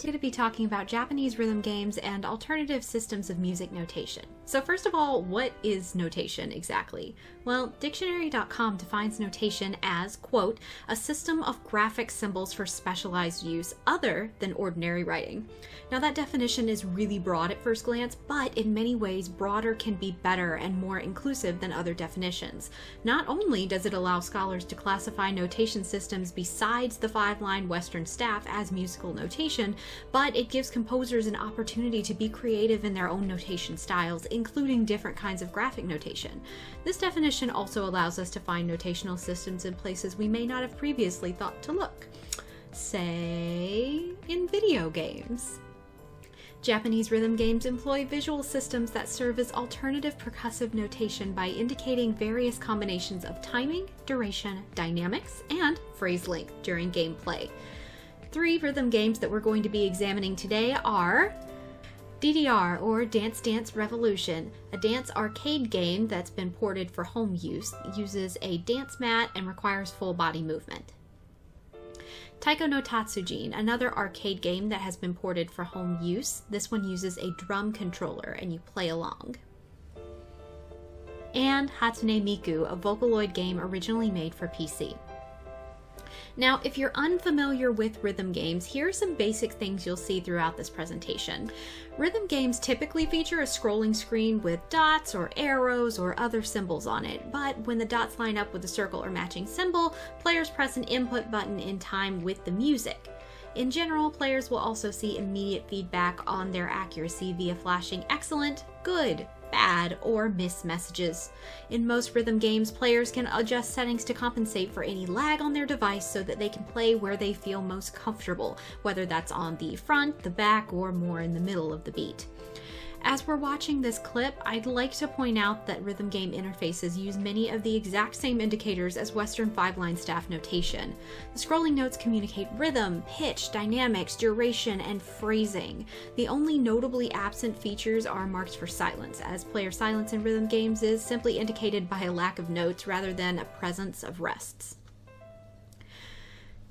going to be talking about Japanese rhythm games and alternative systems of music notation. So first of all, what is notation exactly? Well, dictionary.com defines notation as, quote, a system of graphic symbols for specialized use other than ordinary writing. Now that definition is really broad at first glance, but in many ways broader can be better and more inclusive than other definitions. Not only does it allow scholars to classify notation systems besides the 5-line Western staff as musical notation, but it gives composers an opportunity to be creative in their own notation styles, including different kinds of graphic notation. This definition also allows us to find notational systems in places we may not have previously thought to look. Say, in video games. Japanese rhythm games employ visual systems that serve as alternative percussive notation by indicating various combinations of timing, duration, dynamics, and phrase length during gameplay. 3 rhythm games that we're going to be examining today are DDR, or Dance Dance Revolution, a dance arcade game that's been ported for home use, uses a dance mat, and requires full body movement. Taiko No Tatsujin, another arcade game that has been ported for home use. This one uses a drum controller and you play along. And Hatsune Miku, a Vocaloid game originally made for PC. Now, if you're unfamiliar with rhythm games, here are some basic things you'll see throughout this presentation. Rhythm games typically feature a scrolling screen with dots or arrows or other symbols on it, but when the dots line up with a circle or matching symbol, players press an input button in time with the music. In general, players will also see immediate feedback on their accuracy via flashing excellent, good, bad, or miss messages. In most rhythm games, players can adjust settings to compensate for any lag on their device so that they can play where they feel most comfortable, whether that's on the front, the back, or more in the middle of the beat. As we're watching this clip, I'd like to point out that rhythm game interfaces use many of the exact same indicators as Western 5-line staff notation. The scrolling notes communicate rhythm, pitch, dynamics, duration, and phrasing. The only notably absent features are marks for silence, as player silence in rhythm games is simply indicated by a lack of notes rather than a presence of rests.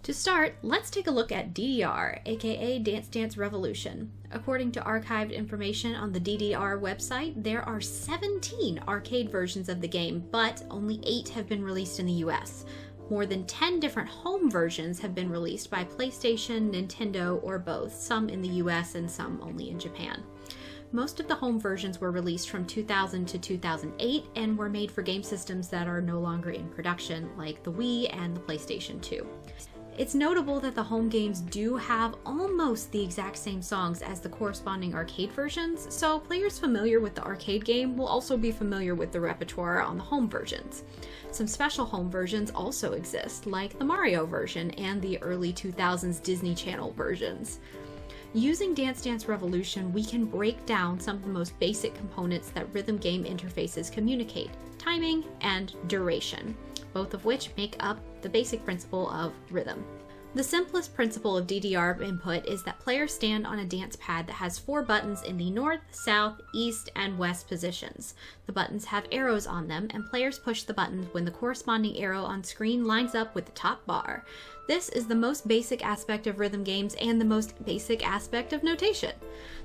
To start, let's take a look at DDR, aka Dance Dance Revolution. According to archived information on the DDR website, there are 17 arcade versions of the game, but only 8 have been released in the US. More than 10 different home versions have been released by PlayStation, Nintendo, or both, some in the US and some only in Japan. Most of the home versions were released from 2000 to 2008 and were made for game systems that are no longer in production, like the Wii and the PlayStation 2. It's notable that the home games do have almost the exact same songs as the corresponding arcade versions, so players familiar with the arcade game will also be familiar with the repertoire on the home versions. Some special home versions also exist, like the Mario version and the early 2000s Disney Channel versions. Using Dance Dance Revolution, we can break down some of the most basic components that rhythm game interfaces communicate: timing and duration, both of which make up the basic principle of rhythm. The simplest principle of DDR input is that players stand on a dance pad that has 4 buttons in the north, south, east, and west positions. The buttons have arrows on them, and players push the buttons when the corresponding arrow on screen lines up with the top bar. This is the most basic aspect of rhythm games and the most basic aspect of notation.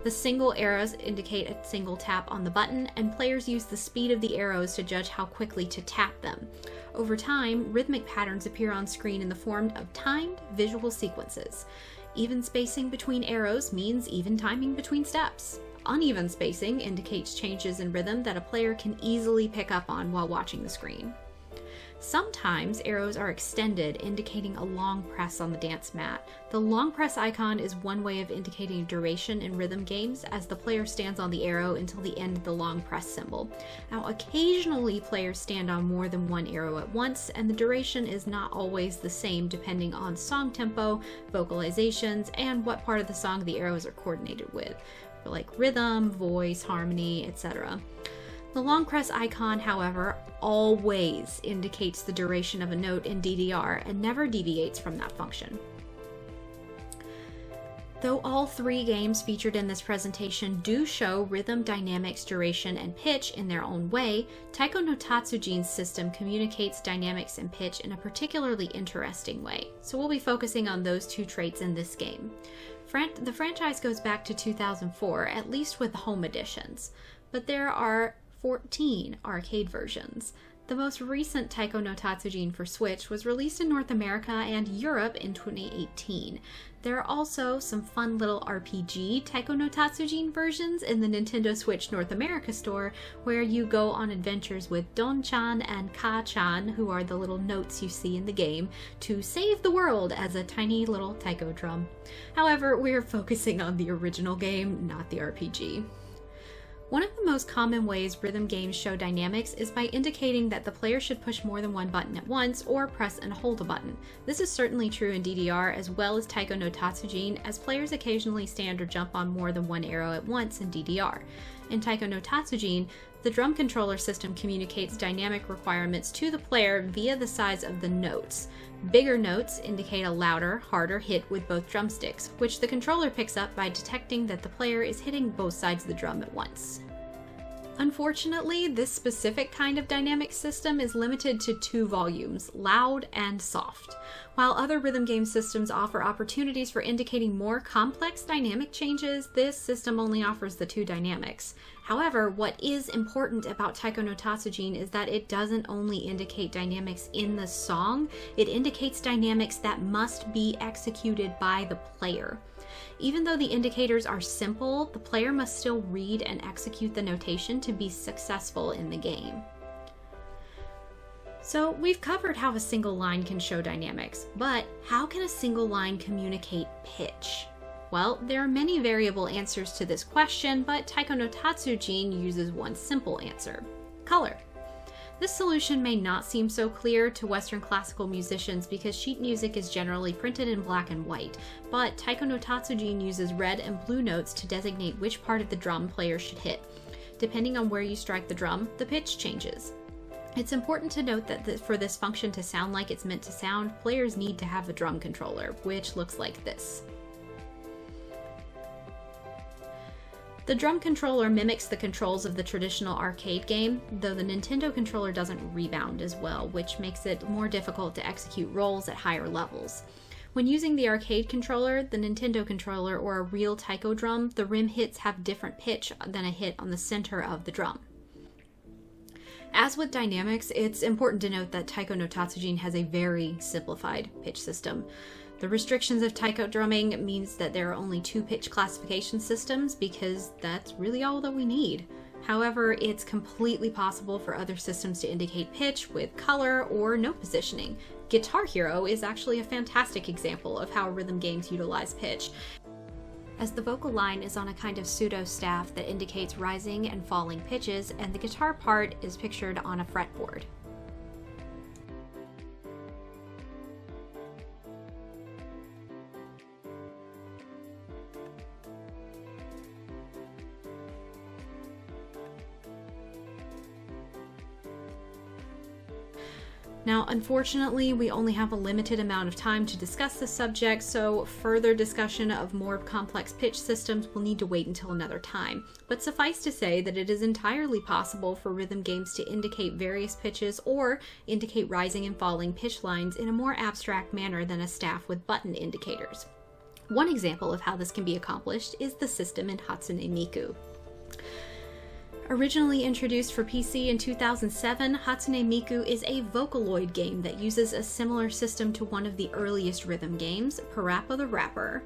The single arrows indicate a single tap on the button, and players use the speed of the arrows to judge how quickly to tap them. Over time, rhythmic patterns appear on screen in the form of timed visual sequences. Even spacing between arrows means even timing between steps. Uneven spacing indicates changes in rhythm that a player can easily pick up on while watching the screen. Sometimes arrows are extended, indicating a long press on the dance mat. The long press icon is one way of indicating duration in rhythm games, as the player stands on the arrow until the end of the long press symbol. Now, occasionally players stand on more than one arrow at once, and the duration is not always the same depending on song tempo, vocalizations, and what part of the song the arrows are coordinated with, like rhythm, voice, harmony, etc. The long press icon, however, always indicates the duration of a note in DDR and never deviates from that function. Though all 3 games featured in this presentation do show rhythm, dynamics, duration, and pitch in their own way, Taiko no Tatsujin's system communicates dynamics and pitch in a particularly interesting way, so we'll be focusing on those 2 traits in this game. The franchise goes back to 2004, at least with home editions, but there are 14 arcade versions. The most recent Taiko no Tatsujin for Switch was released in North America and Europe in 2018. There are also some fun little RPG Taiko no Tatsujin versions in the Nintendo Switch North America store, where you go on adventures with Don-chan and Ka-chan, who are the little notes you see in the game, to save the world as a tiny little taiko drum. However, we're focusing on the original game, not the RPG. One of the most common ways rhythm games show dynamics is by indicating that the player should push more than one button at once or press and hold a button. This is certainly true in DDR as well as Taiko no Tatsujin, as players occasionally stand or jump on more than one arrow at once in DDR. In Taiko no Tatsujin, the drum controller system communicates dynamic requirements to the player via the size of the notes. Bigger notes indicate a louder, harder hit with both drumsticks, which the controller picks up by detecting that the player is hitting both sides of the drum at once. Unfortunately, this specific kind of dynamic system is limited to 2 volumes, loud and soft. While other rhythm game systems offer opportunities for indicating more complex dynamic changes, this system only offers the 2 dynamics. However, what is important about Taiko no Tatsujin is that it doesn't only indicate dynamics in the song, it indicates dynamics that must be executed by the player. Even though the indicators are simple, the player must still read and execute the notation to be successful in the game. So we've covered how a single line can show dynamics, but how can a single line communicate pitch? Well, there are many variable answers to this question, but Taiko no Tatsujin uses one simple answer: color. This solution may not seem so clear to Western classical musicians because sheet music is generally printed in black and white, but Taiko no Tatsujin uses red and blue notes to designate which part of the drum players should hit. Depending on where you strike the drum, the pitch changes. It's important to note that for this function to sound like it's meant to sound, players need to have a drum controller, which looks like this. The drum controller mimics the controls of the traditional arcade game, though the Nintendo controller doesn't rebound as well, which makes it more difficult to execute rolls at higher levels. When using the arcade controller, the Nintendo controller, or a real taiko drum, the rim hits have different pitch than a hit on the center of the drum. As with dynamics, it's important to note that Taiko no Tatsujin has a very simplified pitch system. The restrictions of taiko drumming means that there are only 2 pitch classification systems because that's really all that we need. However, it's completely possible for other systems to indicate pitch with color or note positioning. Guitar Hero is actually a fantastic example of how rhythm games utilize pitch, as the vocal line is on a kind of pseudo-staff that indicates rising and falling pitches, and the guitar part is pictured on a fretboard. Now, unfortunately, we only have a limited amount of time to discuss this subject, so further discussion of more complex pitch systems will need to wait until another time. But suffice to say that it is entirely possible for rhythm games to indicate various pitches or indicate rising and falling pitch lines in a more abstract manner than a staff with button indicators. One example of how this can be accomplished is the system in Hatsune Miku. Originally introduced for PC in 2007, Hatsune Miku is a Vocaloid game that uses a similar system to one of the earliest rhythm games, Parappa the Rapper.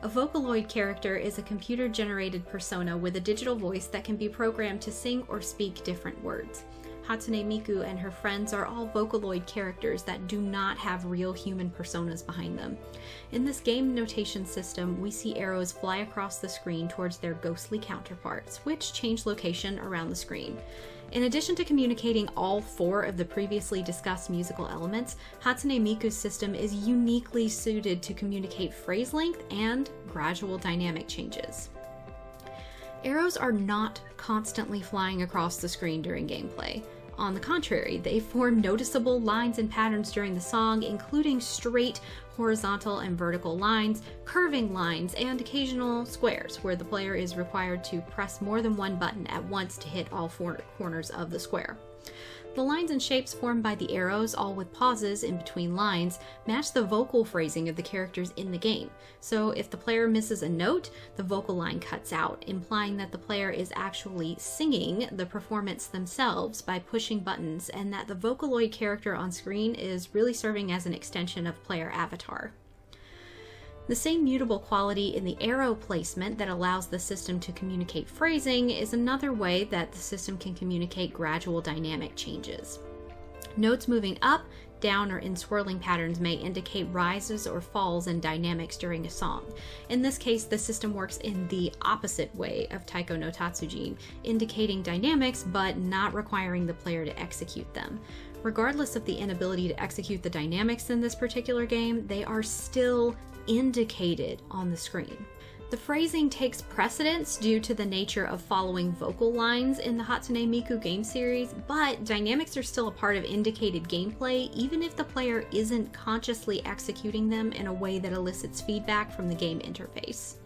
A Vocaloid character is a computer-generated persona with a digital voice that can be programmed to sing or speak different words. Hatsune Miku and her friends are all Vocaloid characters that do not have real human personas behind them. In this game notation system, we see arrows fly across the screen towards their ghostly counterparts, which change location around the screen. In addition to communicating all 4 of the previously discussed musical elements, Hatsune Miku's system is uniquely suited to communicate phrase length and gradual dynamic changes. Arrows are not constantly flying across the screen during gameplay. On the contrary, they form noticeable lines and patterns during the song, including straight, horizontal, and vertical lines, curving lines, and occasional squares, where the player is required to press more than one button at once to hit all four corners of the square. The lines and shapes formed by the arrows, all with pauses in between lines, match the vocal phrasing of the characters in the game. So if the player misses a note, the vocal line cuts out, implying that the player is actually singing the performance themselves by pushing buttons, and that the Vocaloid character on screen is really serving as an extension of player avatar. The same mutable quality in the arrow placement that allows the system to communicate phrasing is another way that the system can communicate gradual dynamic changes. Notes moving up, down, or in swirling patterns may indicate rises or falls in dynamics during a song. In this case, the system works in the opposite way of Taiko No Tatsujin, indicating dynamics but not requiring the player to execute them. Regardless of the inability to execute the dynamics in this particular game, they are still indicated on the screen. The phrasing takes precedence due to the nature of following vocal lines in the Hatsune Miku game series, but dynamics are still a part of indicated gameplay, even if the player isn't consciously executing them in a way that elicits feedback from the game interface.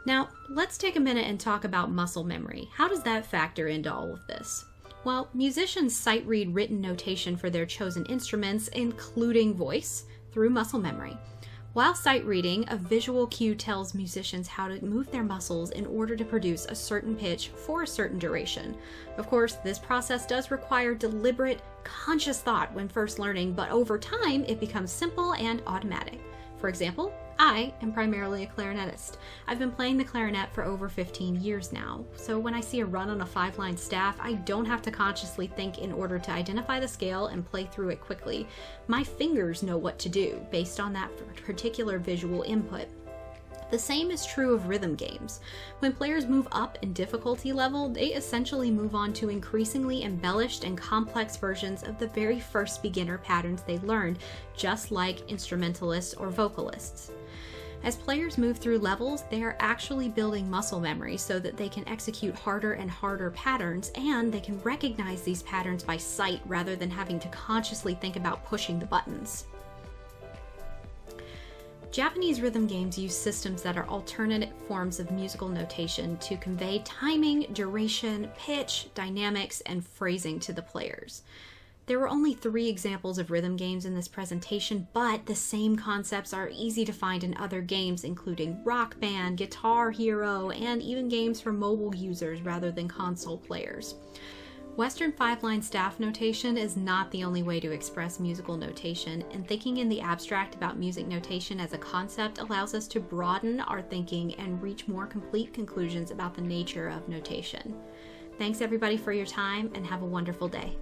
Now, let's take a minute and talk about muscle memory. How does that factor into all of this? Well, musicians sight-read written notation for their chosen instruments, including voice, through muscle memory. While sight reading, a visual cue tells musicians how to move their muscles in order to produce a certain pitch for a certain duration. Of course, this process does require deliberate, conscious thought when first learning, but over time it becomes simple and automatic. For example, I am primarily a clarinetist. I've been playing the clarinet for over 15 years now, so when I see a run on a 5-line staff, I don't have to consciously think in order to identify the scale and play through it quickly. My fingers know what to do based on that particular visual input. The same is true of rhythm games. When players move up in difficulty level, they essentially move on to increasingly embellished and complex versions of the very first beginner patterns they learned, just like instrumentalists or vocalists. As players move through levels, they are actually building muscle memory so that they can execute harder and harder patterns, and they can recognize these patterns by sight rather than having to consciously think about pushing the buttons. Japanese rhythm games use systems that are alternate forms of musical notation to convey timing, duration, pitch, dynamics, and phrasing to the players. There were only 3 examples of rhythm games in this presentation, but the same concepts are easy to find in other games, including Rock Band, Guitar Hero, and even games for mobile users rather than console players. Western 5-line staff notation is not the only way to express musical notation, and thinking in the abstract about music notation as a concept allows us to broaden our thinking and reach more complete conclusions about the nature of notation. Thanks everybody for your time, and have a wonderful day.